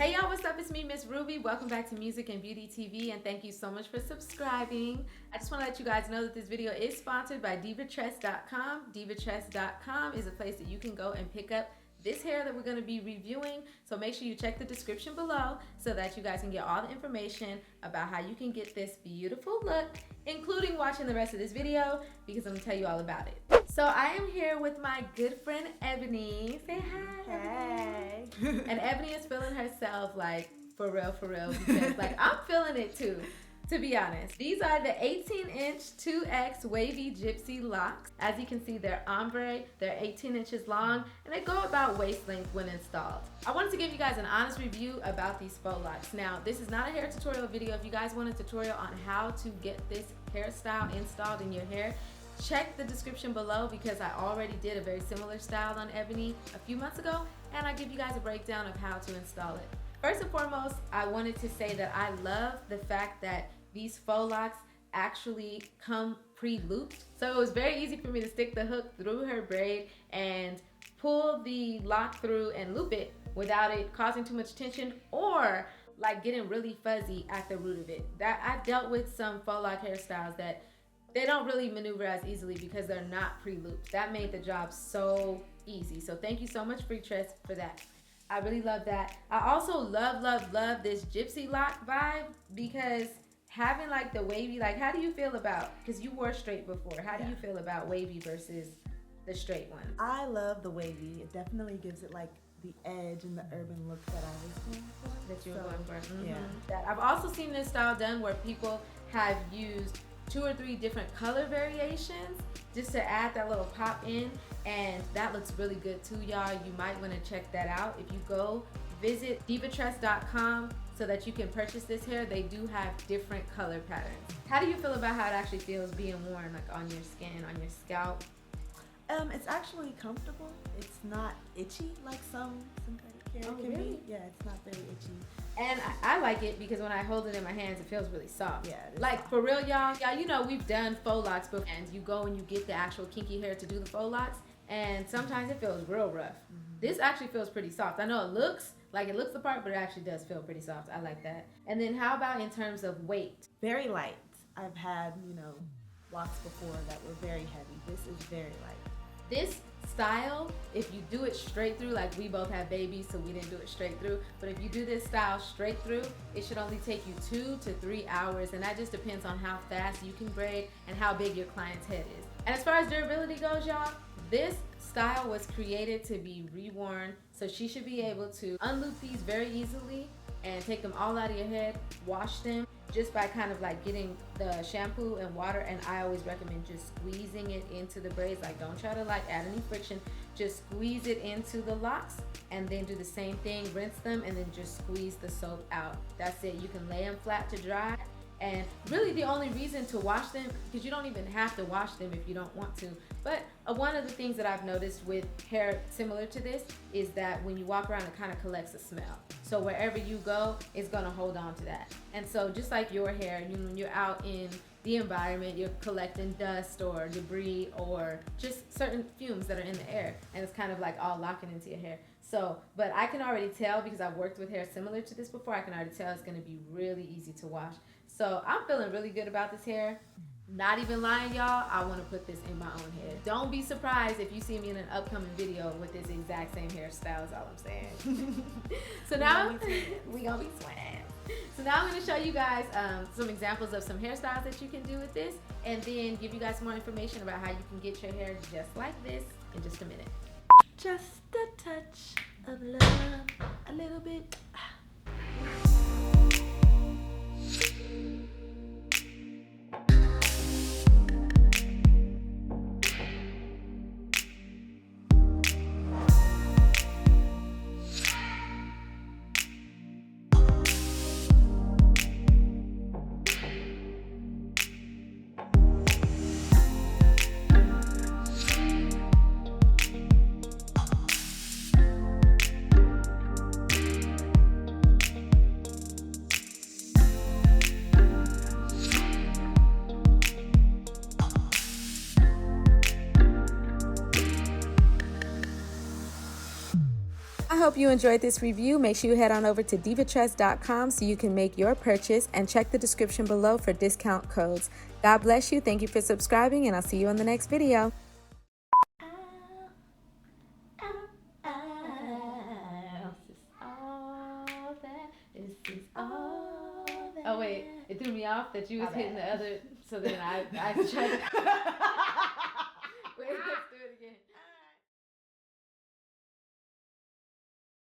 Hey y'all, what's up? It's me, Miss Ruby. Welcome back to Music and Beauty TV, and thank you so much for subscribing. I just want to let you guys know that this video is sponsored by divatress.com. Divatress.com is a place that you can go and pick up this hair that we're going to be reviewing. So make sure you check the description below so that you guys can get all the information about how you can get this beautiful look, including watching the rest of this video, because I'm going to tell you all about it. So I am here with my good friend Ebony. Say hi. Hey. And Ebony is feeling herself like for real, because like I'm feeling it too, to be honest. These are the 18-inch 2X Wavy Gypsy Locs. As you can see, they're ombre, they're 18 inches long, and they go about waist length when installed. I wanted to give you guys an honest review about these faux locks. Now, this is not a hair tutorial video. If you guys want a tutorial on how to get this hairstyle installed in your hair, check the description below, because I already did a very similar style on Ebony a few months ago, and I give you guys a breakdown of how to install it. First and foremost, I wanted to say that I love the fact that these faux locks actually come pre-looped. So it was very easy for me to stick the hook through her braid and pull the lock through and loop it without it causing too much tension or like getting really fuzzy at the root of it. That I've dealt with some faux lock hairstyles that they don't really maneuver as easily because they're not pre-looped. That made the job so easy. So thank you so much, Free Tress, for that. I really love that. I also love this Gypsy Loc vibe, because having like the wavy, like how do you feel about, because you wore straight before, how do you feel about wavy versus the straight one? I love the wavy. It definitely gives it like the edge and the urban look that I was going for. That you were going for. Mm-hmm. Yeah. I've also seen this style done where people have used 2 or 3 different color variations just to add that little pop in, and that looks really good too, y'all. You might want to check that out. If you go visit divatress.com so that you can purchase this hair, they do have different color patterns. How do you feel about how it actually feels being worn like on your skin, on your scalp? It's actually comfortable. It's not itchy like some synthetic hair can be. Yeah, it's not very itchy. And I like it because when I hold it in my hands, it feels really soft. Yeah, it is like soft. For real, y'all, you know we've done faux locks before, and you go and you get the actual kinky hair to do the faux locks, and sometimes it feels real rough. Mm-hmm. This actually feels pretty soft. I know it looks the part, but it actually does feel pretty soft. I like that. And then how about in terms of weight? Very light. I've had, locks before that were very heavy. This is very light. This style, if you do it straight through, like we both have babies, so we didn't do it straight through, but if you do this style straight through, it should only take you 2 to 3 hours, and that just depends on how fast you can braid and how big your client's head is. And as far as durability goes, y'all, this style was created to be reworn, so she should be able to unloop these very easily and take them all out of your head, wash them just by kind of like getting the shampoo and water, and I always recommend just squeezing it into the braids. Like don't try to like add any friction, just squeeze it into the locks and then do the same thing, rinse them, and then just squeeze the soap out. That's it. You can lay them flat to dry. And really the only reason to wash them, because you don't even have to wash them if you don't want to, but one of the things that I've noticed with hair similar to this is that when you walk around, it kind of collects a smell. So wherever you go, it's gonna hold on to that. And so just like your hair, when you're out in the environment, you're collecting dust or debris or just certain fumes that are in the air, and it's kind of like all locking into your hair. So, but I can already tell, because I've worked with hair similar to this before, I can already tell it's gonna be really easy to wash. So I'm feeling really good about this hair. Not even lying, y'all, I want to put this in my own head. Don't be surprised if you see me in an upcoming video with this exact same hairstyle, is all I'm saying. So now, we gonna be swag. So now I'm gonna show you guys some examples of some hairstyles that you can do with this, and then give you guys more information about how you can get your hair just like this in just a minute. Just a touch of love, a little bit. hope you enjoyed this review. Make sure you head on over to divatress.com so you can make your purchase, and check the description below for discount codes. God bless you. Thank you for subscribing, and I'll see you in the next video. Oh wait, it threw me off that you was hitting the other, so then I tried to